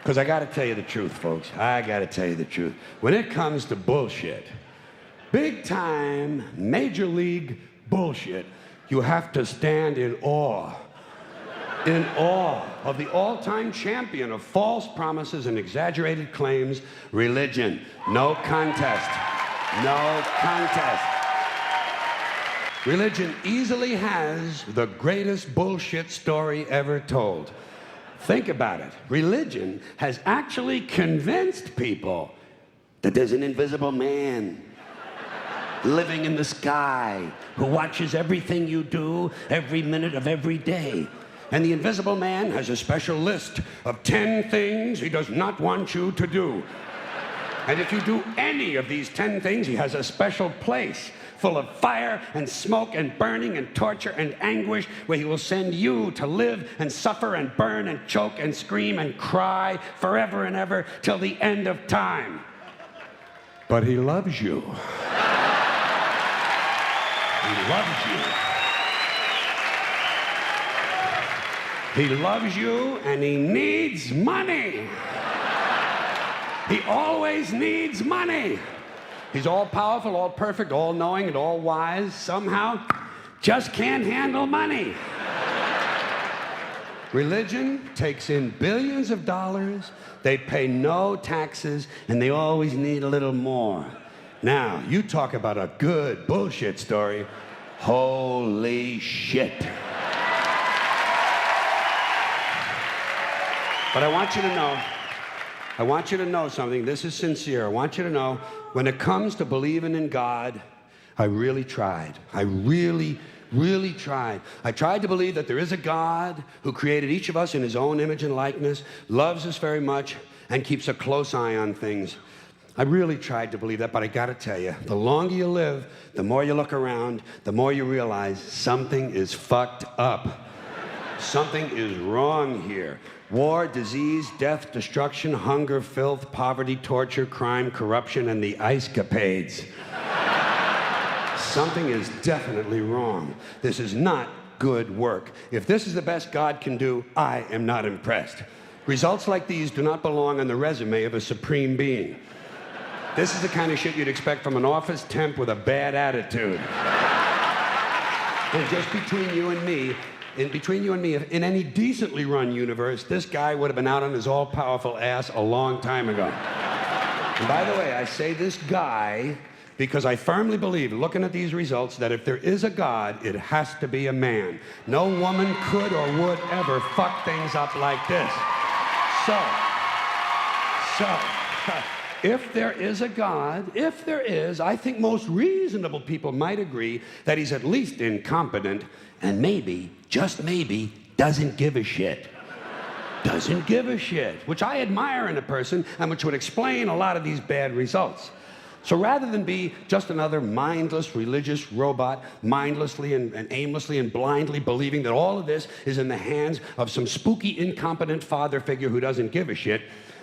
Because I got to tell you the truth, folks. I got to tell you the truth. When it comes to bullshit, big time, major league bullshit, you have to stand in awe of the all-time champion of false promises and exaggerated claims, religion. No contest. No contest. Religion easily has the greatest bullshit story ever told. Think about it. Religion has actually convinced people that there's an invisible man living in the sky who watches everything you do every minute of every day. And the invisible man has a special list of 10 things he does not want you to do. And if you do any of these 10 things, he has a special place full of fire and smoke and burning and torture and anguish where he will send you to live and suffer and burn and choke and scream and cry forever and ever till the end of time. But he loves you. He loves you. He loves you and he needs money. He always needs money. He's all-powerful, all-perfect, all-knowing, and all-wise. Somehow, just can't handle money. Religion takes in billions of dollars, they pay no taxes, and they always need a little more. Now, you talk about a good bullshit story. Holy shit. But I want you to know something. This is sincere. I want you to know, when it comes to believing in God, I really tried. I really tried. I tried to believe that there is a God who created each of us in his own image and likeness, loves us very much, and keeps a close eye on things. I really tried to believe that, but I gotta tell you, the longer you live, the more you look around, the more you realize something is fucked up. Something is wrong here. War, disease, death, destruction, hunger, filth, poverty, torture, crime, corruption, and the ice-capades. Something is definitely wrong. This is not good work. If this is the best God can do, I am not impressed. Results like these do not belong on the resume of a supreme being. This is the kind of shit you'd expect from an office temp with a bad attitude. And just between you and me, in any decently run universe, this guy would have been out on his all-powerful ass a long time ago. And by the way, I say this guy because I firmly believe, looking at these results, that if there is a God, it has to be a man. No woman could or would ever fuck things up like this. So, if there is a God, if there is, I think most reasonable people might agree that he's at least incompetent and maybe, just maybe, doesn't give a shit. Doesn't give a shit, which I admire in a person and which would explain a lot of these bad results. So rather than be just another mindless religious robot, mindlessly and aimlessly and blindly believing that all of this is in the hands of some spooky, incompetent father figure who doesn't give a shit,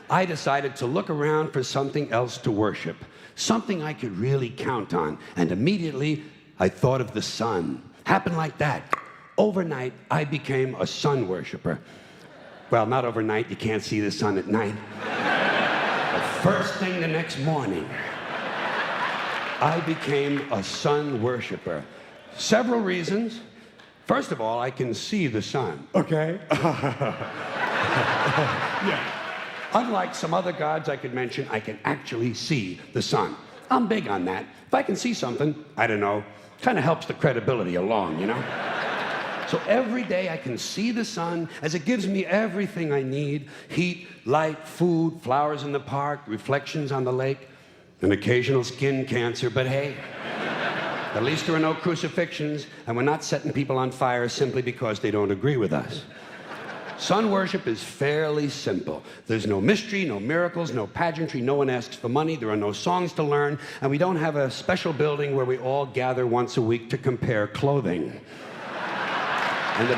I decided to look around for something else to worship, something I could really count on. And immediately, I thought of the sun. Happened like that. Overnight, I became a sun worshiper. Well, not overnight, you can't see the sun at night. But first thing the next morning, I became a sun worshiper. Several reasons. First of all, I can see the sun, okay? Yeah. Unlike some other gods I could mention, I can actually see the sun. I'm big on that. If I can see something, I don't know, kind of helps the credibility along, you know? So every day I can see the sun as it gives me everything I need: heat, light, food, flowers in the park, reflections on the lake, an occasional skin cancer, but hey, at least there are no crucifixions, and we're not setting people on fire simply because they don't agree with us. Sun worship is fairly simple. There's no mystery, no miracles, no pageantry, no one asks for money, there are no songs to learn, and we don't have a special building where we all gather once a week to compare clothing. And the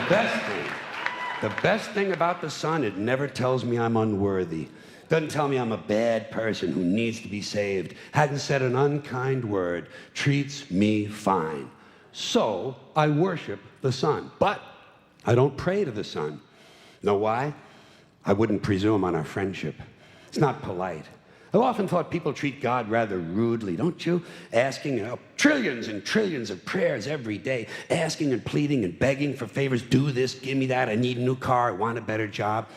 best thing about the sun, it never tells me I'm unworthy. Doesn't tell me I'm a bad person who needs to be saved. Hadn't said an unkind word. Treats me fine. So I worship the sun. But I don't pray to the sun. Know why? I wouldn't presume on our friendship. It's not polite. I've often thought people treat God rather rudely, don't you? Asking trillions and trillions of prayers every day, asking and pleading and begging for favors. Do this, give me that, I need a new car, I want a better job.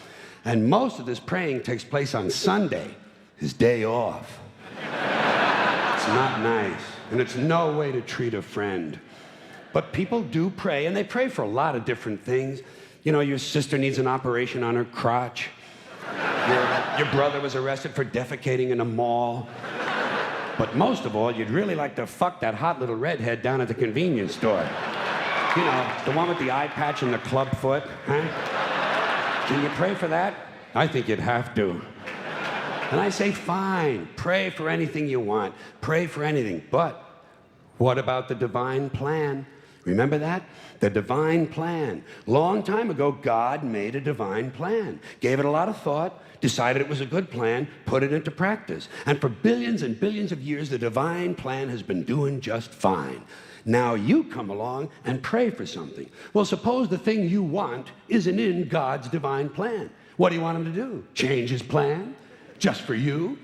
And most of this praying takes place on Sunday, his day off. It's not nice, and it's no way to treat a friend. But people do pray, and they pray for a lot of different things. You know, your sister needs an operation on her crotch. Your brother was arrested for defecating in a mall. But most of all, you'd really like to fuck that hot little redhead down at the convenience store. You know, the one with the eye patch and the club foot, huh? Can you pray for that? I think you'd have to. And I say, fine, pray for anything you want. Pray for anything. But what about the divine plan? Remember that? The divine plan. Long time ago, God made a divine plan. Gave it a lot of thought, decided it was a good plan, put it into practice. And for billions and billions of years, the divine plan has been doing just fine. Now you come along and pray for something. Well, suppose the thing you want isn't in God's divine plan. What do you want him to do? Change his plan? Just for you?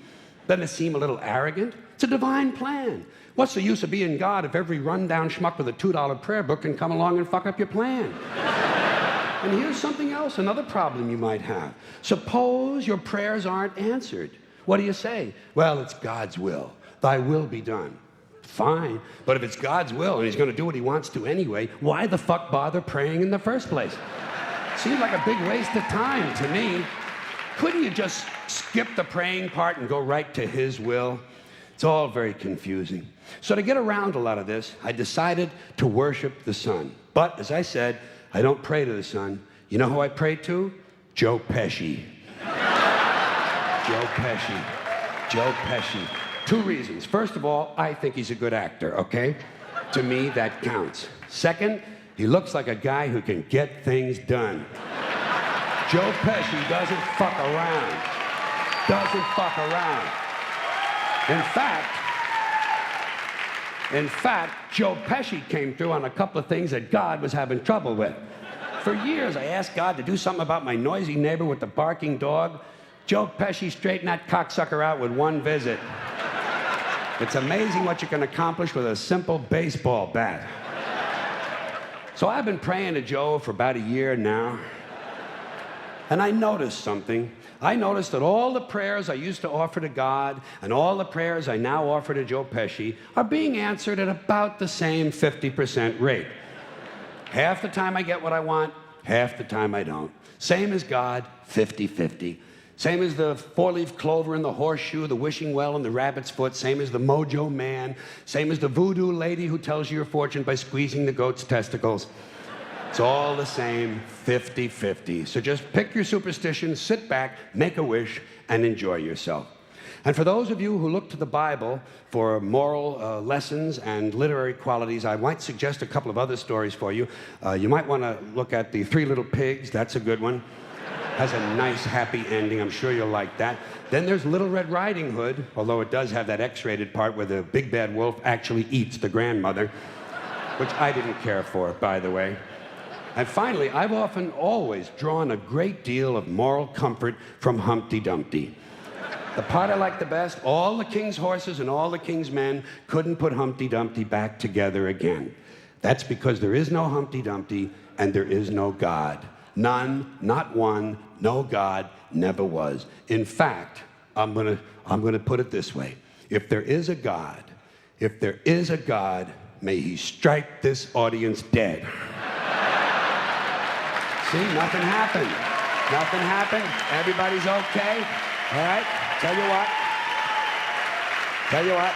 Doesn't it seem a little arrogant? It's a divine plan. What's the use of being God if every rundown schmuck with a $2 prayer book can come along and fuck up your plan? And here's something else, another problem you might have. Suppose your prayers aren't answered. What do you say? Well, it's God's will. Thy will be done. Fine, but if it's God's will and he's going to do what he wants to anyway, why the fuck bother praying in the first place? Seems like a big waste of time to me. Couldn't you just skip the praying part and go right to his will? It's all very confusing. So to get around a lot of this, I decided to worship the sun. But, as I said, I don't pray to the sun. You know who I pray to? Joe Pesci. Joe Pesci. Joe Pesci. Two reasons. First of all, I think he's a good actor, okay? To me, that counts. Second, he looks like a guy who can get things done. Joe Pesci doesn't fuck around. Doesn't fuck around. In fact, Joe Pesci came through on a couple of things that God was having trouble with. For years, I asked God to do something about my noisy neighbor with the barking dog. Joe Pesci straightened that cocksucker out with one visit. It's amazing what you can accomplish with a simple baseball bat. So I've been praying to Joe for about a year now. And I noticed something. I noticed that all the prayers I used to offer to God and all the prayers I now offer to Joe Pesci are being answered at about the same 50% rate. Half the time I get what I want, half the time I don't. Same as God, 50-50. Same as the four-leaf clover and the horseshoe, the wishing well and the rabbit's foot. Same as the mojo man. Same as the voodoo lady who tells you your fortune by squeezing the goat's testicles. It's all the same, 50-50. So just pick your superstition, sit back, make a wish, and enjoy yourself. And for those of you who look to the Bible for moral lessons and literary qualities, I might suggest a couple of other stories for you. You might want to look at The Three Little Pigs. That's a good one. Has a nice, happy ending. I'm sure you'll like that. Then there's Little Red Riding Hood, although it does have that X-rated part where the big bad wolf actually eats the grandmother, which I didn't care for, by the way. And finally, I've often always drawn a great deal of moral comfort from Humpty Dumpty. The part I like the best, all the king's horses and all the king's men couldn't put Humpty Dumpty back together again. That's because there is no Humpty Dumpty and there is no God. None, not one, no God, never was. In fact, I'm gonna put it this way. If there is a God, may he strike this audience dead. See, nothing happened. Nothing happened. Everybody's okay. All right? Tell you what.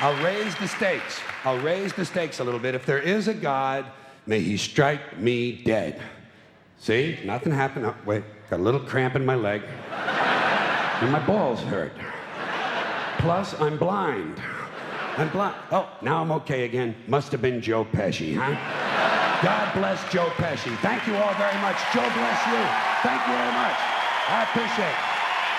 I'll raise the stakes. I'll raise the stakes a little bit. If there is a God, may he strike me dead. See? Nothing happened. Oh, wait. Got a little cramp in my leg. And my balls hurt. Plus, I'm blind. Oh, now I'm okay again. Must have been Joe Pesci, huh? God bless Joe Pesci. Thank you all very much. Joe bless you. Thank you very much. I appreciate it.